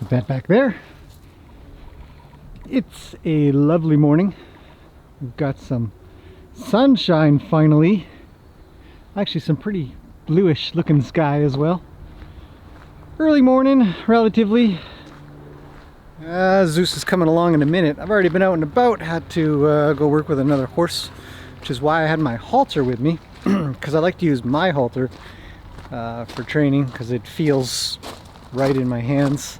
Put that back there. It's a lovely morning. We've got some sunshine finally. Actually some pretty bluish looking sky as well. Early morning, relatively. Zeus is coming along in a minute. I've already been out and about, had to go work with another horse, which is why I had my halter with me, because I like to use my halter for training, because it feels right in my hands.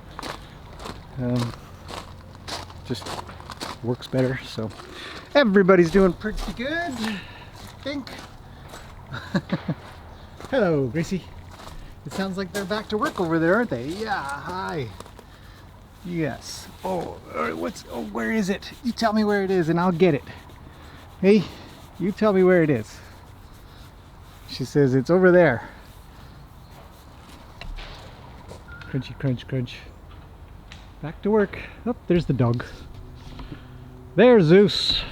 Just works better. So everybody's doing pretty good, I think. Hello, Gracie. It sounds like they're back to work over there, aren't they? Yeah, hi. Yes. Oh, where is it? You tell me where it is and I'll get it. Hey, you tell me where it is. She says it's over there. Crunchy, crunch, crunch. Back to work. Oh, there's the dog. There's Zeus.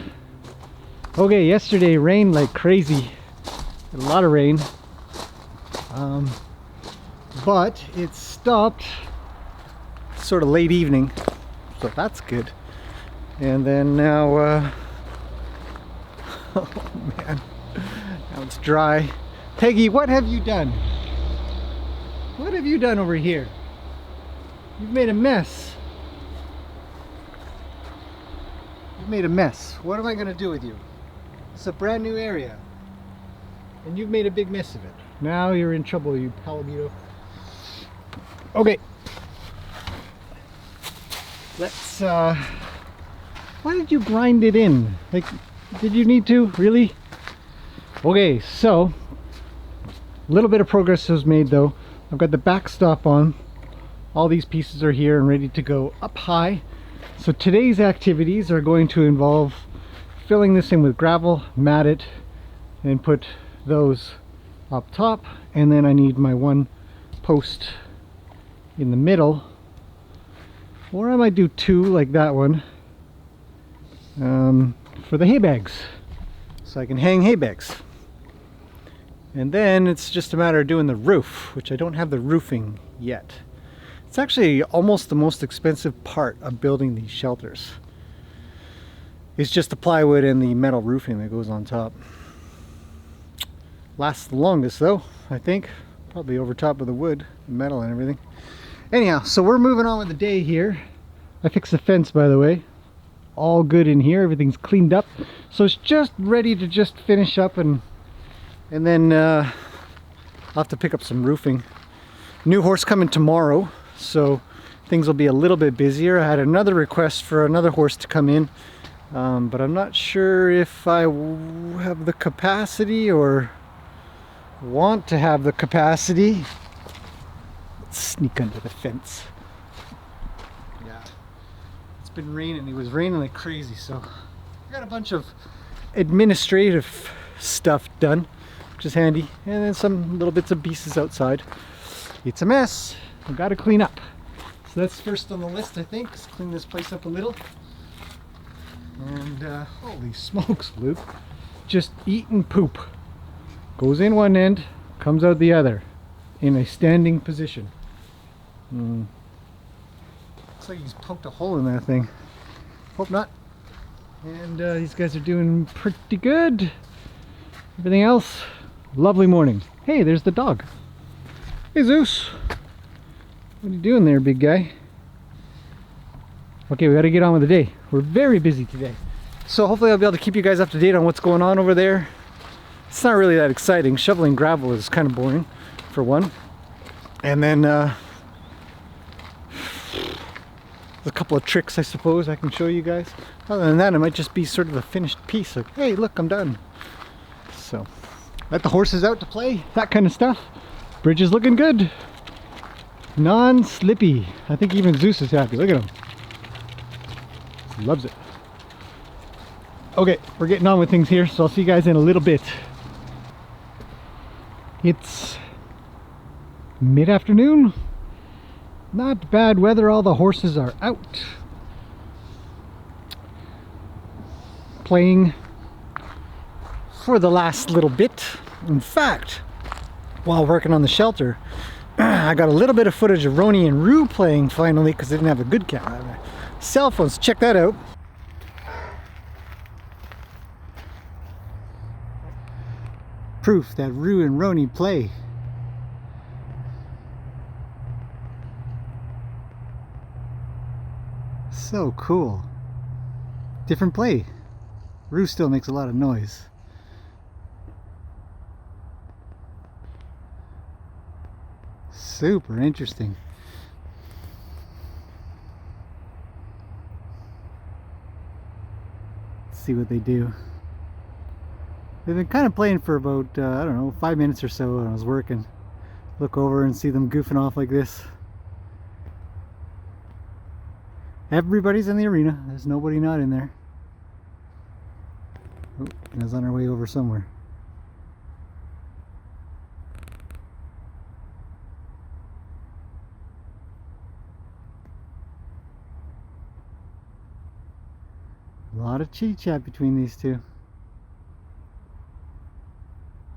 Okay, yesterday rained like crazy. A lot of rain. But it stopped sort of late evening, so that's good. And then now, oh man, now it's dry. Peggy, what have you done? What have you done over here? You've made a mess. You've made a mess. What am I going to do with you? It's a brand new area. And you've made a big mess of it. Now you're in trouble, you Palomito. Okay. Let's, why did you grind it in? Like, did you need to? Really? Okay, so, a little bit of progress was made though. I've got the backstop on. All these pieces are here and ready to go up high. So today's activities are going to involve filling this in with gravel, mat it, and put those up top. And then I need my one post in the middle, or I might do two like that one, for the hay bags, so I can hang hay bags. And then it's just a matter of doing the roof, which I don't have the roofing yet. It's actually almost the most expensive part of building these shelters. It's just the plywood and the metal roofing that goes on top. Lasts the longest though, I think. Probably over top of the wood, the metal and everything. Anyhow, so we're moving on with the day here. I fixed the fence, by the way. All good in here, everything's cleaned up. So it's just ready to just finish up, and then I'll have to pick up some roofing. New horse coming tomorrow, so things will be a little bit busier. I had another request for another horse to come in, but I'm not sure if I have the capacity or want to have the capacity. Let's sneak under the fence. Yeah, it's been raining. It was raining like crazy, so I got a bunch of administrative stuff done, which is handy, and then some little bits and pieces outside. It's a mess. I've got to clean up. So that's first on the list, I think. Let's clean this place up a little. And holy smokes, Luke. Just eating poop. Goes in one end, comes out the other in a standing position. Looks like he's poked a hole in that thing. Hope not. And these guys are doing pretty good. Everything else, lovely morning. Hey, there's the dog. Hey, Zeus. What are you doing there, big guy? Okay, we got to get on with the day. We're very busy today. So hopefully I'll be able to keep you guys up to date on what's going on over there. It's not really that exciting. Shoveling gravel is kind of boring, for one. And then a couple of tricks, I suppose, I can show you guys. Other than that, it might just be sort of a finished piece. Like, hey, look, I'm done. So, let the horses out to play, that kind of stuff. Bridge is looking good. Non-slippy. I think even Zeus is happy. Look at him. He loves it. Okay, we're getting on with things here, so I'll see you guys in a little bit. It's mid-afternoon. Not bad weather, all the horses are out playing for the last little bit. In fact, while working on the shelter, I got a little bit of footage of Roni and Rue playing finally because they didn't have a good camera. Cell phones, check that out. Proof that Rue and Roni play. So cool. Different play. Rue still makes a lot of noise. Super interesting. Let's see what they do. They've been kind of playing for about, I don't know, 5 minutes or so when I was working. Look over and see them goofing off like this. Everybody's in the arena. There's nobody not in there. Oh, Ina's on her way over somewhere. A lot of chit chat between these two.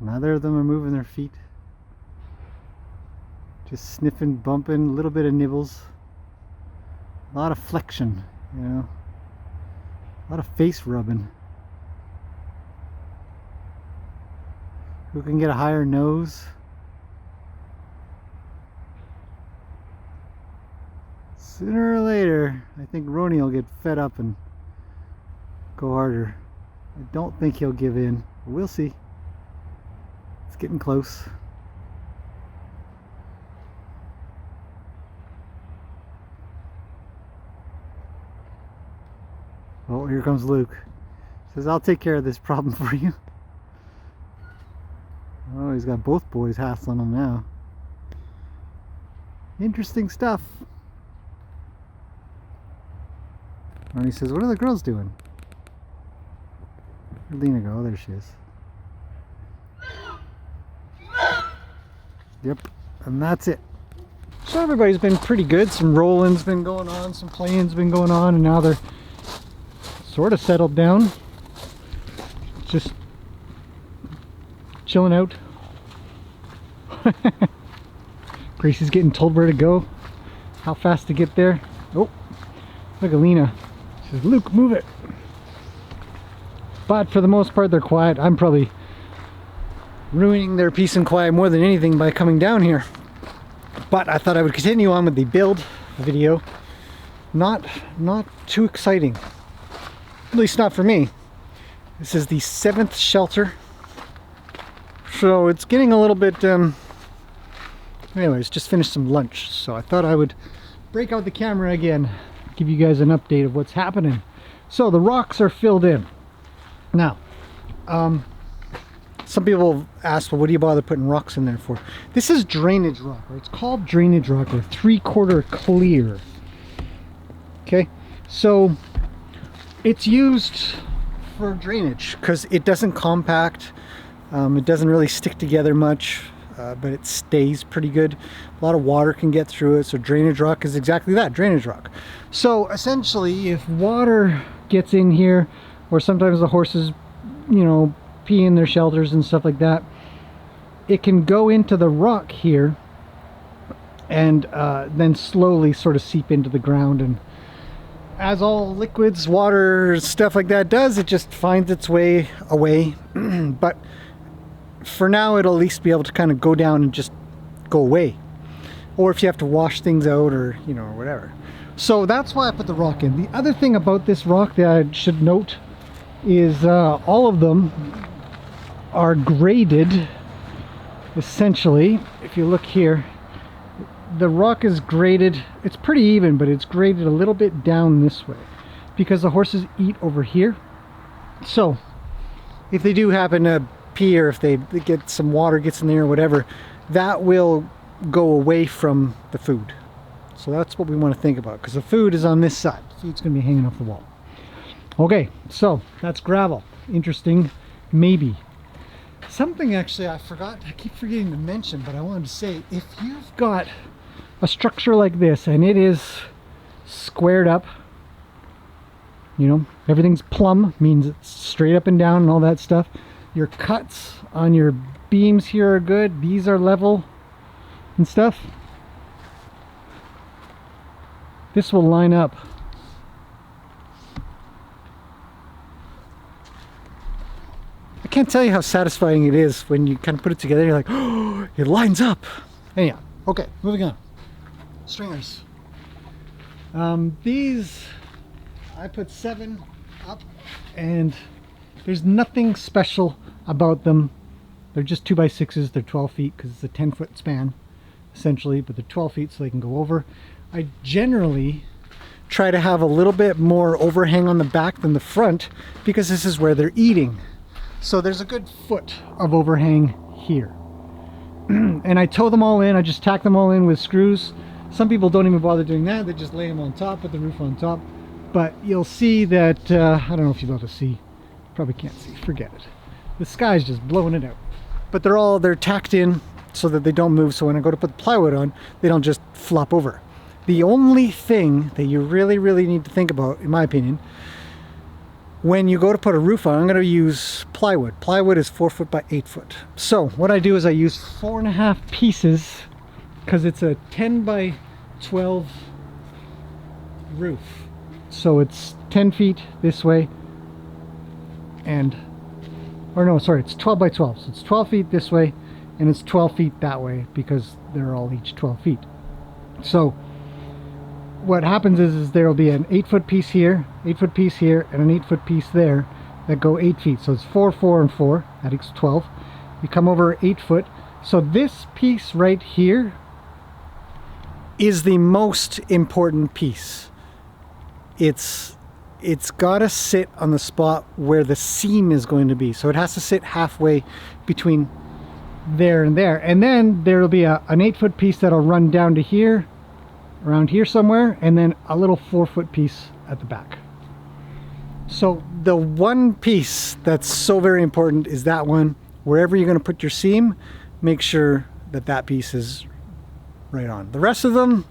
Neither of them are moving their feet. Just sniffing, bumping, a little bit of nibbles. A lot of flexion, you know. A lot of face rubbing. Who can get a higher nose? Sooner or later, I think Roni will get fed up and go harder. I don't think he'll give in. We'll see. It's getting close. Oh, here comes Luke. Says, I'll take care of this problem for you. Oh, he's got both boys hassling him now. Interesting stuff. And he says, what are the girls doing? Where'd Lena go? Oh, there she is. Yep, and that's it. So everybody's been pretty good. Some rolling's been going on, some playing's been going on, and now they're sort of settled down. Just chilling out. Gracie's getting told where to go, how fast to get there. Oh, look at Lena. She says, Luke, move it. But for the most part, they're quiet. I'm probably ruining their peace and quiet more than anything by coming down here. But I thought I would continue on with the build video. Not too exciting. At least not for me. This is the 7th shelter. So it's getting a little bit, anyways, just finished some lunch. So I thought I would break out the camera again, give you guys an update of what's happening. So the rocks are filled in. Now, some people ask, well, what do you bother putting rocks in there for? This is drainage rock, or it's called drainage rock, or 3/4 clear. Okay, so it's used for drainage because it doesn't compact, it doesn't really stick together much, but it stays pretty good. A lot of water can get through it, so drainage rock is exactly that, drainage rock. So essentially, if water gets in here, or sometimes the horses, you know, pee in their shelters and stuff like that, it can go into the rock here and then slowly sort of seep into the ground. And as all liquids, water, stuff like that does, it just finds its way away. But for now, it'll at least be able to kind of go down and just go away. Or if you have to wash things out, or, you know, or whatever. So that's why I put the rock in. The other thing about this rock that I should note is all of them are graded. Essentially, if you look here, the rock is graded. It's pretty even, but it's graded a little bit down this way because the horses eat over here. So if they do happen to pee, or if they get some water gets in there or whatever, that will go away from the food. So that's what we want to think about, because the food is on this side. The food's going to be hanging off the wall. Okay, so that's gravel. Interesting, maybe. Something actually I forgot, I keep forgetting to mention, but I wanted to say, if you've got a structure like this and it is squared up, you know, everything's plumb, means it's straight up and down and all that stuff. Your cuts on your beams here are good. These are level. and stuff, this will line up. I can't tell you how satisfying it is when you kind of put it together. You're like, oh, it lines up. Anyhow, okay, moving on. Stringers. These, I put 7 up, and there's nothing special about them. They're just 2x6s. They're 12 feet because it's a 10-foot span, essentially, but they're 12 feet so they can go over. I generally try to have a little bit more overhang on the back than the front because this is where they're eating. So there's a good foot of overhang here. And I tow them all in. I just tack them all in with screws. Some people don't even bother doing that. They just lay them on top, put the roof on top. But you'll see that, I don't know if you'll be able to see. Probably can't see, forget it. The sky's just blowing it out. But they're tacked in so that they don't move. So when I go to put the plywood on, they don't just flop over. The only thing that you really, really need to think about, in my opinion, when you go to put a roof on, I'm going to use plywood. Plywood is 4 foot by 8 foot. So what I do is I use 4.5 pieces because it's a 10 by 12 roof. So it's 10 feet this way it's 12 by 12. So it's 12 feet this way and it's 12 feet that way because they're all each 12 feet. So what happens is there will be an 8-foot piece here, 8-foot piece here, and an 8-foot piece there that go 8 feet. So it's 4, 4, and 4. That equals 12. You come over 8 foot. So this piece right here is the most important piece. It's got to sit on the spot where the seam is going to be. So it has to sit halfway between there and there. And then there will be an 8-foot piece that'll run down to here, around here somewhere, and then a little 4-foot piece at the back. So the one piece that's so very important is that one. Wherever you're going to put your seam, make sure that that piece is right on. The rest of them,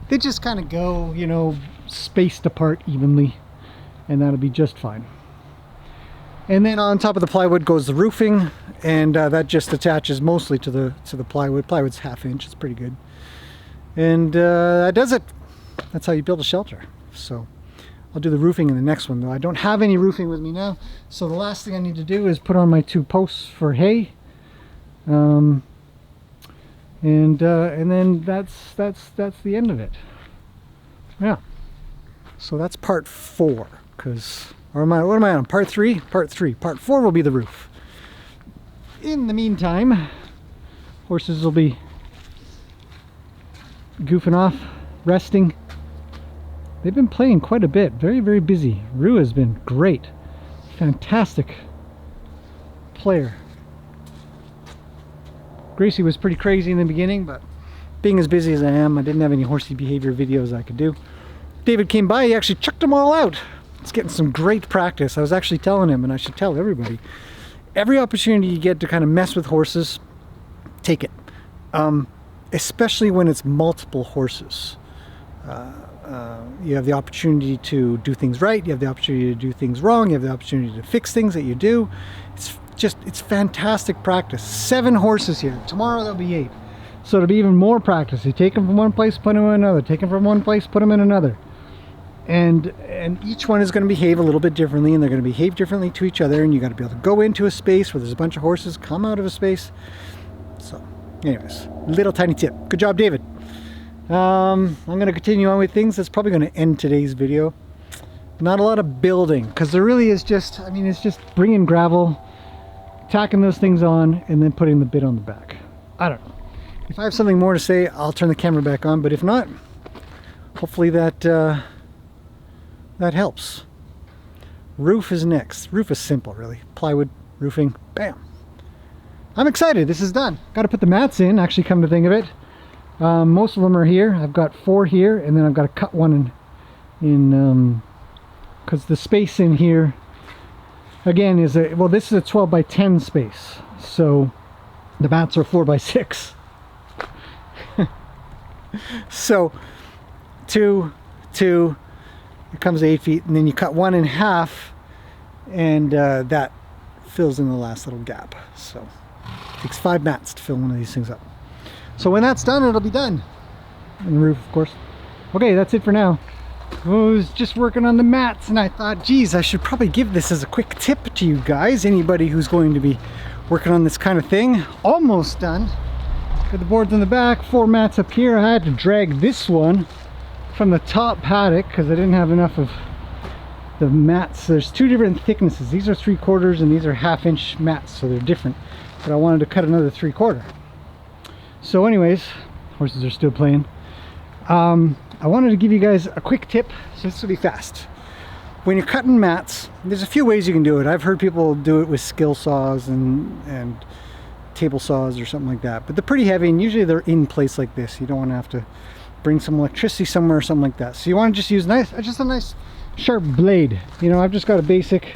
they just kind of go, you know, spaced apart evenly, and that'll be just fine. And then on top of the plywood goes the roofing, and that just attaches mostly to the plywood. Plywood's 1/2 inch. It's pretty good. And that does it. That's how you build a shelter. So I'll do the roofing in the next one, though. I don't have any roofing with me now, so the last thing I need to do is put on my 2 posts for hay, and then that's the end of it. Yeah. So that's part 4, what am I on? Part 3? Part 3. Part 4 will be the roof. In the meantime, horses will be goofing off, resting. They've been playing quite a bit. Very, very busy. Rue has been great. Fantastic player. Gracie was pretty crazy in the beginning, but being as busy as I am, I didn't have any horsey behavior videos I could do. David came by, he actually chucked them all out. It's getting some great practice. I was actually telling him, and I should tell everybody, every opportunity you get to kind of mess with horses, take it. Especially when it's multiple horses. You have the opportunity to do things right, you have the opportunity to do things wrong, you have the opportunity to fix things that you do. It's fantastic practice. 7 horses here. Tomorrow there'll be 8. So it'll be even more practice. You take them from one place, put them in another. Take them from one place, put them in another. And each one is going to behave a little bit differently, and they're going to behave differently to each other, and you got to be able to go into a space where there's a bunch of horses, come out of a space. So anyways, little tiny tip. Good job, David. I'm going to continue on with things. That's probably going to end today's video. Not a lot of building, because there really is just, I mean, it's just bringing gravel, tacking those things on, and then putting the bit on the back. I don't know. If I have something more to say, I'll turn the camera back on, but if not, hopefully that helps. Roof is next. Roof is simple, really. Plywood, roofing, bam. I'm excited. This is done. Got to put the mats in, actually, come to think of it. Most of them are here. I've got 4 here, and then I've got to cut one in because the space in here, again, is this is a 12 by 10 space. So the mats are 4 by 6. So 2, it comes to 8 feet, and then you cut one in half, and that fills in the last little gap. So it takes 5 mats to fill one of these things up. So when that's done, it'll be done. And the roof, of course. Okay, that's it for now. I was just working on the mats and I thought, geez, I should probably give this as a quick tip to you guys. Anybody who's going to be working on this kind of thing. Almost done. Got the boards in the back, 4 mats up here. I had to drag this one from the top paddock because I didn't have enough of the mats. There's 2 different thicknesses. These are 3/4 and these are 1/2 inch mats, so they're different. But I wanted to cut another 3/4. So anyways, horses are still playing. I wanted to give you guys a quick tip, so this will be fast. When you're cutting mats, there's a few ways you can do it. I've heard people do it with skill saws and table saws or something like that, but they're pretty heavy and usually they're in place like this. You don't want to have to bring some electricity somewhere or something like that. So you want to just use just a nice sharp blade. You know, I've just got a basic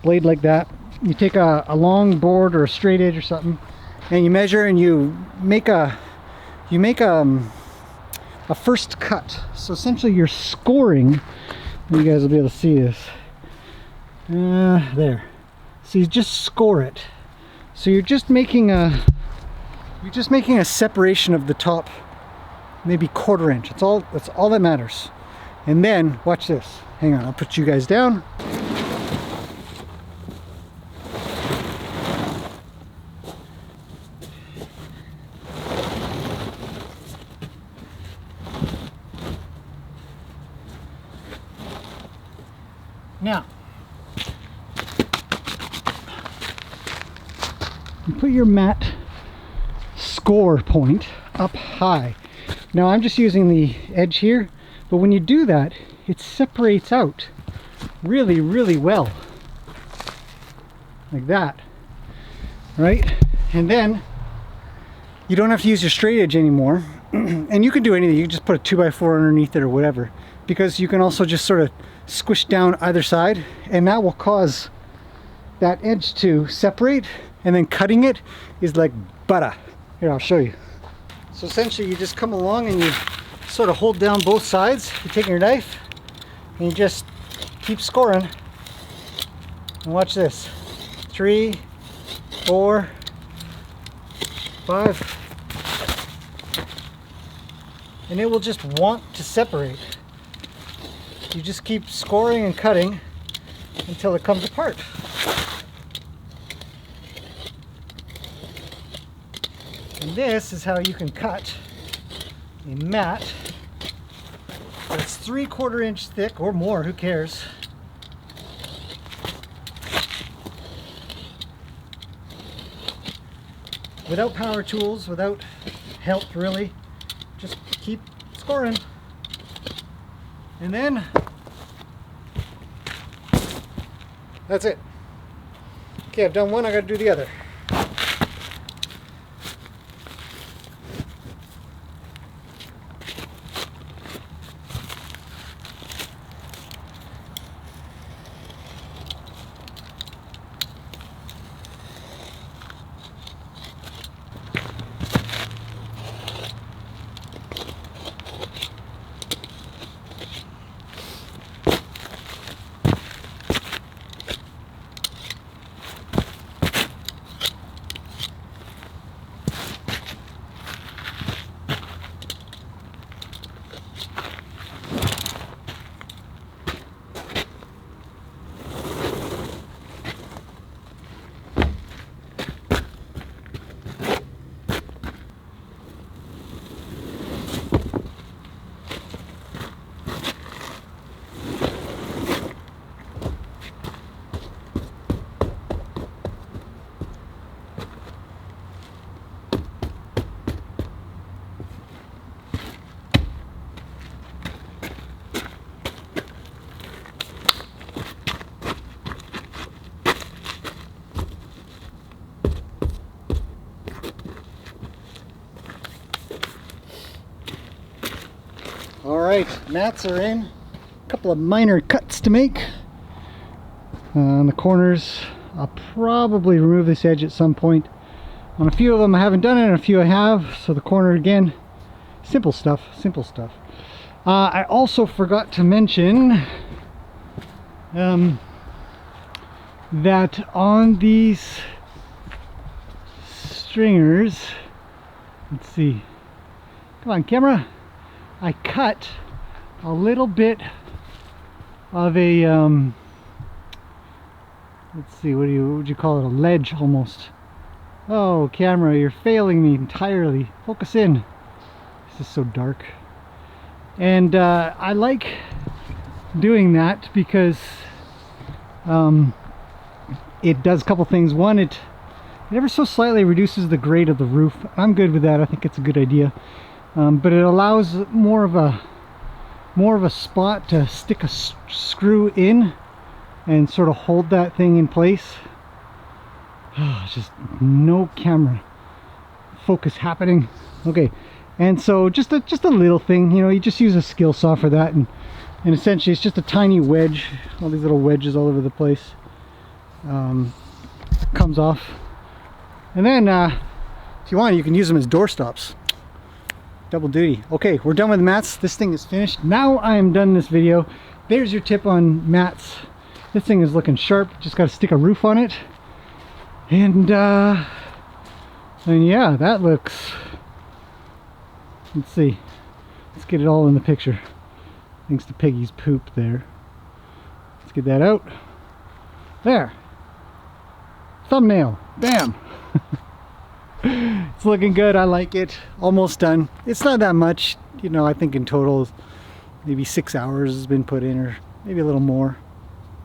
blade like that. You take a long board or a straight edge or something, and you measure and you make a first cut. So essentially you're scoring, and you guys will be able to see this. There. So you just score it. So you're just making a separation of the top, maybe 1/4 inch. That's all that matters. And then watch this. Hang on, I'll put you guys down. Now, you put your mat score point up high. Now I'm just using the edge here, but when you do that, it separates out really, really well. Like that, right? And then you don't have to use your straight edge anymore. And you can do anything. You can just put a 2x4 underneath it or whatever, because you can also just sort of squish down either side, and that will cause that edge to separate, and then cutting it is like butter. Here, I'll show you. So essentially you just come along and you sort of hold down both sides. You're taking your knife and you just keep scoring. And watch this. 3, 4, 5. And it will just want to separate. You just keep scoring and cutting until it comes apart. And this is how you can cut a mat that's 3/4 inch thick or more, who cares? Without power tools, without help really, just keep scoring. And then that's it. Okay, I've done one, I gotta do the other. Alright, mats are in. A couple of minor cuts to make. On the corners, I'll probably remove this edge at some point. On a few of them I haven't done it, and a few I have. So the corner again, simple stuff, simple stuff. I also forgot to mention that on these stringers, let's see, Come on, camera. I cut a little bit of a let's see, what would you call it? A ledge almost. Oh, camera, you're failing me entirely. Focus in. This is so dark. And I like doing that because it does a couple things. One, it ever so slightly reduces the grade of the roof. I'm good with that. I think it's a good idea. But it allows more of a spot to stick a screw in and sort of hold that thing in place. Just no camera focus happening. Okay, and so just a little thing, you know, you just use a skill saw for that, and essentially it's just a tiny wedge. All these little wedges all over the place. Comes off, and then if you want, you can use them as door stops. Double duty. Okay, we're done with mats. This thing is finished. Now I am done this video. There's your tip on mats. This thing is looking sharp. Just got to stick a roof on it, and yeah, that looks. Let's see. Let's get it all in the picture. Thanks to Peggy's poop there. Let's get that out. There. Thumbnail. Bam. It's looking good. I like it. Almost done. It's not that much, you know. I think in total maybe 6 hours has been put in, or maybe a little more.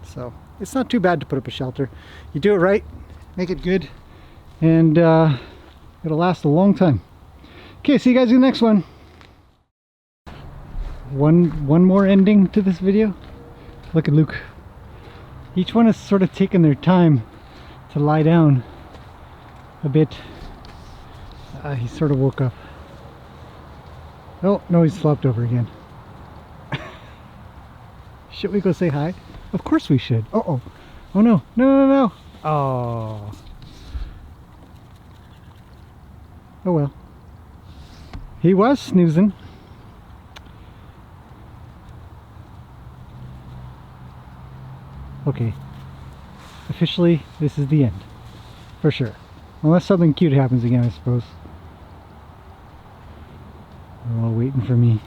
So it's not too bad to put up a shelter. You do it right, make it good, and it'll last a long time. Okay, see you guys in the next one. One more ending to this video. Look at Luke. Each one has sort of taken their time to lie down a bit. He sort of woke up. Oh, no, he's flopped over again. Should we go say hi? Of course we should. Uh-oh. Oh, no. No, no, no. Oh. Oh, well. He was snoozing. Okay. Officially, this is the end. For sure. Unless something cute happens again, I suppose. They're all waiting for me.